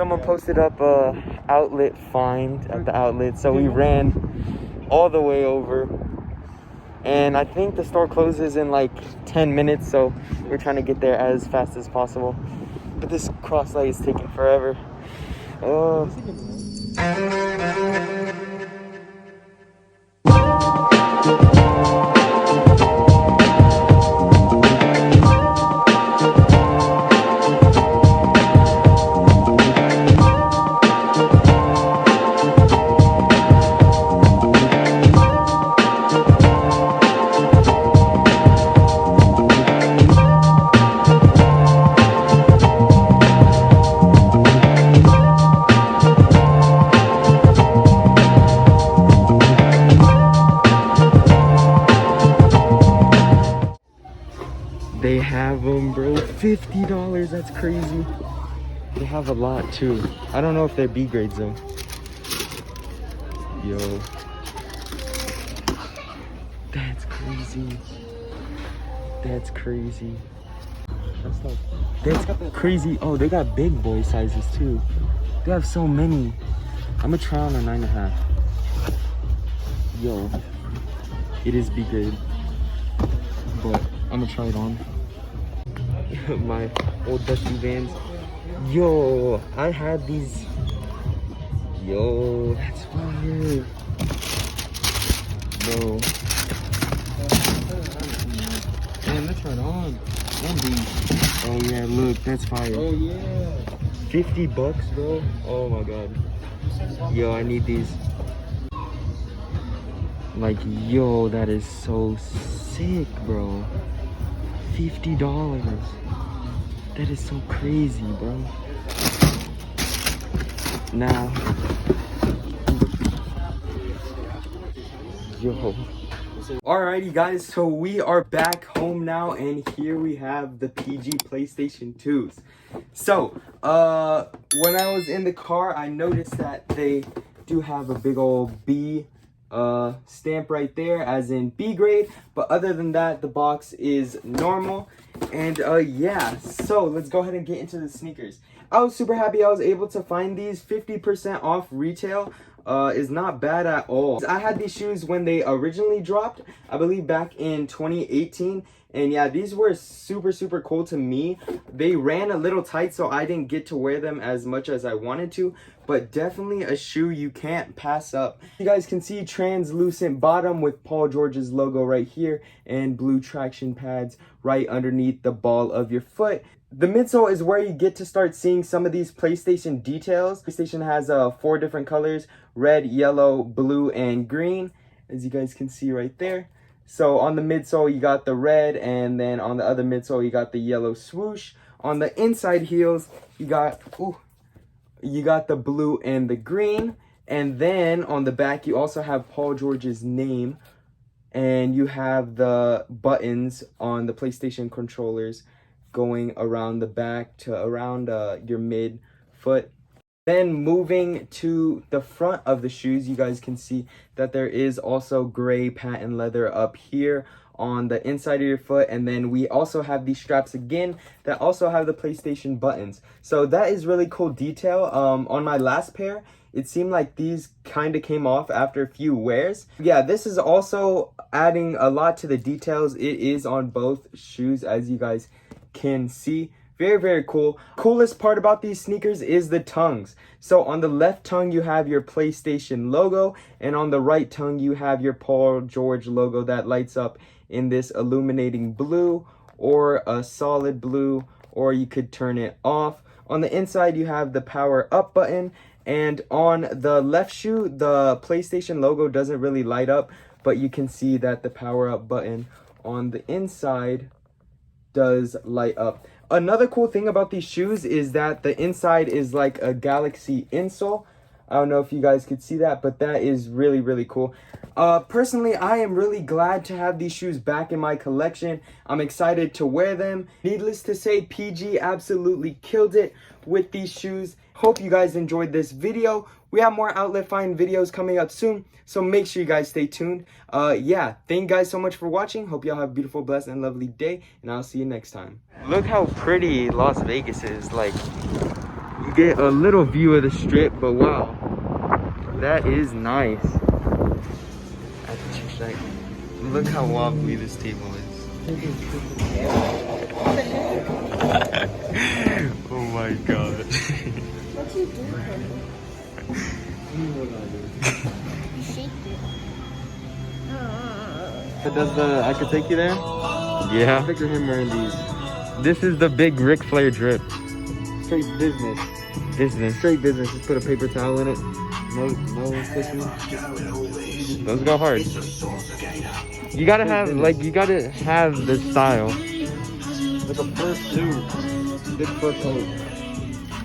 Someone posted up a outlet find at the outlet, so we ran all the way over. And I think the store closes in like 10 minutes, so we're trying to get there as fast as possible. But this cross light is taking forever. Oh. They have them, bro. $50. That's crazy. They have a lot too. I don't know if they're B grades though. Yo, that's crazy. That's crazy. That's crazy. Oh, they got big boy sizes too. They have so many. I'm gonna try on a 9.5. Yo, it is B grade, but I'm gonna try it on. My old dusty Vans. Yo, I had these. Yo, that's fire. Bro. Damn, that's right on. Oh yeah, look, that's fire. Oh yeah. $50, bro. Oh my god. Yo, I need these. Like, yo, that is so sick, bro. $50. That is so crazy, bro. Now, yo. Alrighty guys, so we are back home now, and here we have the PG PlayStation 2s. So, when I was in the car, I noticed that they do have a big old B stamp right there, as in B grade, but other than that, the box is normal. And yeah, so let's go ahead and get into the sneakers. I was super happy I was able to find these. 50% off retail is not bad at all. I had these shoes when they originally dropped, I believe back in 2018. And yeah, these were super cool to me. They ran a little tight, so I didn't get to wear them as much as I wanted to, but definitely a shoe you can't pass up. You guys can see translucent bottom with Paul George's logo right here, and blue traction pads right underneath the ball of your foot. The midsole is where you get to start seeing some of these PlayStation details. PlayStation has 4 different colors: red, yellow, blue, and green, as you guys can see right there. So on the midsole, you got the red, and then on the other midsole, you got the yellow swoosh. On the inside heels, you got the blue and the green. And then on the back, you also have Paul George's name, and you have the buttons on the PlayStation controllers going around the back to around your mid foot. Then moving to the front of the shoes, you guys can see that there is also gray patent leather up here on the inside of your foot. And then we also have these straps again that also have the PlayStation buttons. So that is really cool detail. On my last pair, it seemed like these kind of came off after a few wears. Yeah, this is also adding a lot to the details. It is on both shoes, as you guys can see. Very cool. Coolest part about these sneakers is the tongues. So on the left tongue, you have your PlayStation logo, and on the right tongue, you have your Paul George logo that lights up in this illuminating blue or a solid blue, or you could turn it off. On the inside, you have the power up button, and on the left shoe, the PlayStation logo doesn't really light up, but you can see that the power up button on the inside does light up. Another cool thing about these shoes is that the inside is like a Galaxy insole. I don't know if you guys could see that, but that is really cool. Personally, I am really glad to have these shoes back in my collection. I'm excited to wear them. Needless to say, PG absolutely killed it with these shoes. Hope you guys enjoyed this video. We have more Outlet Find videos coming up soon, so make sure you guys stay tuned. Yeah, thank you guys so much for watching. Hope y'all have a beautiful, blessed, and lovely day, and I'll see you next time. Look how pretty Las Vegas is. Like, you get a little view of the strip, but wow, that is nice. Look how wobbly this table is. Oh my god. What you do? I could take you there? Yeah. Picture him wearing these. This is the big Ric Flair drip. Straight business. Business. Straight business. Just put a paper towel in it. No tissue. Those go hard. You gotta have the style. Like a fur suit. Big fur coat.